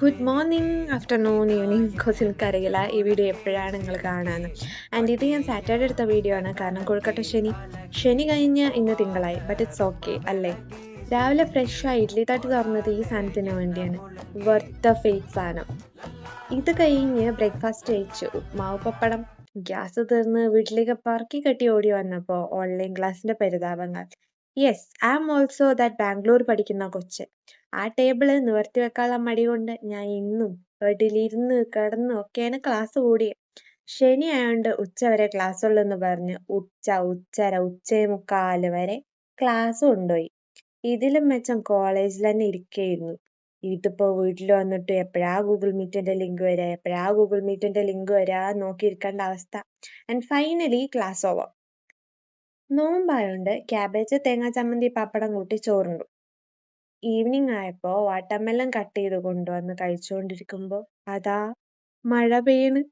Good morning, afternoon, evening because എനിക്കറിയില്ല ഈ video എപ്പോഴാണ് നിങ്ങൾ കാണാന്ന്. ആൻഡ് ഇത് ഞാൻ സാറ്റർഡേ എടുത്ത വീഡിയോ ആണ്, കാരണം കൊഴുക്കട്ട ശനി. ശനി കഴിഞ്ഞ് ഇന്ന് തിങ്കളായി, ബട്ട് ഇറ്റ്സ് ഓക്കെ അല്ലേ? രാവിലെ ഫ്രഷായി ഇഡ്ലി തട്ട് തുറന്നത് ഈ സാധനത്തിന് വേണ്ടിയാണ്. വർത്ത് ഫേക്ക് സാധനം. ഇത് കഴിഞ്ഞ് ബ്രേക്ക്ഫാസ്റ്റ് കഴിച്ചു. ഉപ്മാവ് പപ്പടം. ഗ്യാസ് തീർന്ന് വീട്ടിലേക്ക് പറക്കി കെട്ടി ഓടി വന്നപ്പോ ഓൺലൈൻ ക്ലാസ്സിന്റെ പരിതാപങ്ങൾ. Yes, I am also that Bangalore പഠിക്കുന്ന കൊച്ച്. ആ ടേബിള് നിവർത്തി വെക്കാനുള്ള മടി കൊണ്ട് ഞാൻ ഇന്നും ബെഡിലിരുന്ന് കിടന്ന് ഒക്കെയാണ് ക്ലാസ് കൂടിയത്. ശനി ആയോണ്ട് ഉച്ച വരെ ക്ലാസ് ഉള്ളെന്ന് പറഞ്ഞ് ഉച്ചേ മുക്കാല് വരെ ക്ലാസ് കൊണ്ടുപോയി. ഇതിലും മെച്ചം കോളേജിൽ തന്നെ ഇരിക്കുകയായിരുന്നു. ഇതിപ്പോ വീട്ടിൽ വന്നിട്ട് എപ്പോഴാ ഗൂഗിൾ മീറ്റിന്റെ ലിങ്ക് വരാ നോക്കിയിരിക്കേണ്ട അവസ്ഥ. And finally class over. നോമ്പായോണ്ട് ക്യാബേജ് തേങ്ങാ ചമ്മന്തി പപ്പടം കൂട്ടി ചോറുണ്ടു. ഈവനിങ് ആയപ്പോ വാട്ടർമെലൺ കട്ട് ചെയ്ത് കൊണ്ടുവന്ന് കഴിച്ചുകൊണ്ടിരിക്കുമ്പോ അതാ മഴ പെയ്യണ്.